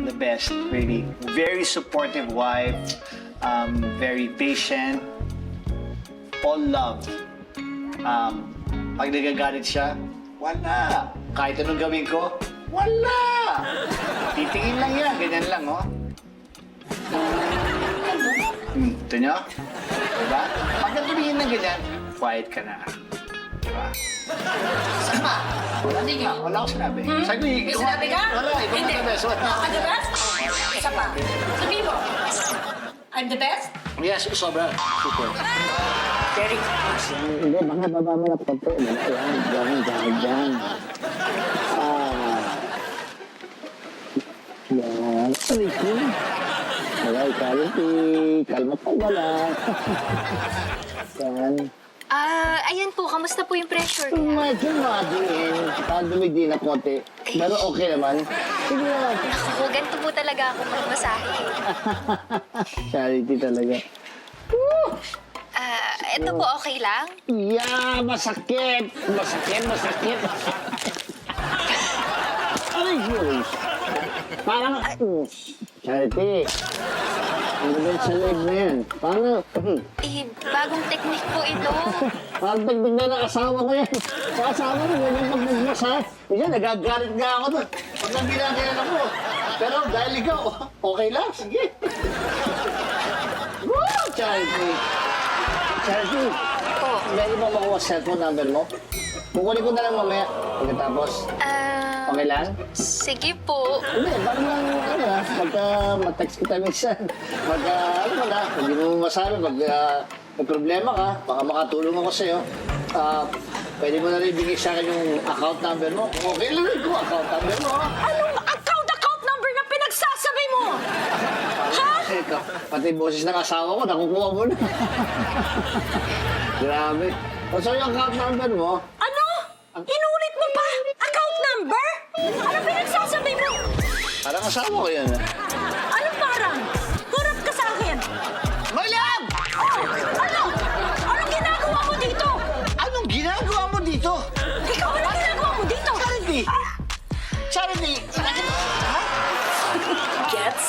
the best, really. Very supportive wife, very patient, all love. Pag nagagalit siya, wala. Kahit anong gawin ko, wala. Titingin lang yan, ganyan lang, oh. Ito nyo? Diba? Pag natumingin ng ganyan, quiet ka na. Diba? Sama. Hindi nga, wala akong sinabi. Sabi ko, May sinabi ka? Wala, ikaw Hindi. ang the best. Wala. I'm the best? Isa pa. Sabihin mo. I'm the best? Yes, sobra. Super. Very Hindi, mga baba mo na konti. Ayan, dyan. Yan. Aray ko. Alay, Charity. Kalma pa wala. Yan. Ayan po, kamusta po yung pressure niya? Medyo madingin. Dumigdi na konti. Pero okay naman. Sige naman. Naku, ganito po talaga ako magmasahe. Charity talaga. Ito po, okay lang? Yeah, masakit. Masakit. Aray ko. Parang, Charity. Ang gabit sa leg na yan. Paano? Bagong teknik po ito. Parang dagdag na ng asawa ko yan. Sa asawa ko, ganyan pag-bugmas ha. Yan, nagagalit nga ako doon. Pag nang ginagalan ako. Pero dahil ikaw, okay lang, sige. Woo! Charity. Charity, pwede mo makuha cellphone number mo? Kukunin ko na lang mamaya. Pagkatapos, okay lang? Sige po. Hindi, parang lang, pagka mag-text kita minsan, ano mo na, hindi mo masabi, pag may problema ka, baka makatulong ako sa'yo, pwede mo na rin bigay sa akin yung account number mo. Kung okay lang rin ko, account number mo, ha? Anong account number na pinagsasabi mo? Ha? Pati boses ng asawa ko, nakukuha mo na. Grabe. So yung account number mo, Ano? Inulit mo pa? Account number? Ano pinagsasabi mo? parang asawa ko yan, ha? Anong parang? Hurap ka sa akin. Malam! Oh, ano? Anong ginagawa mo dito? Anong ginagawa mo dito? Ikaw, anong ginagawa mo dito? Charity! Charity! Gets?